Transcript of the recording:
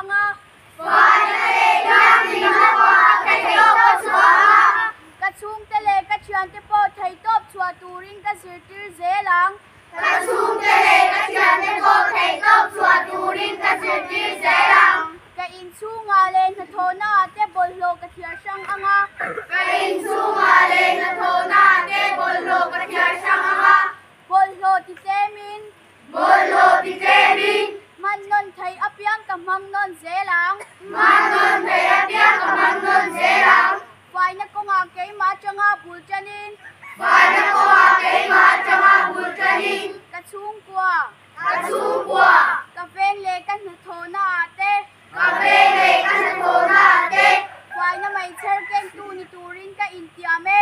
anga ka chung te le ka chian te po thai top chua turin ka zir tir zelang ka in chunga le na thona te bollo ka thiar sang anga bollo ti temin man non thai apiang ka mang non zelang vai na ko nga kay ma changa bul chanin ka chung kwa ka veng le ka na thona ate vai na mai cher ken tu ni turin ka intia me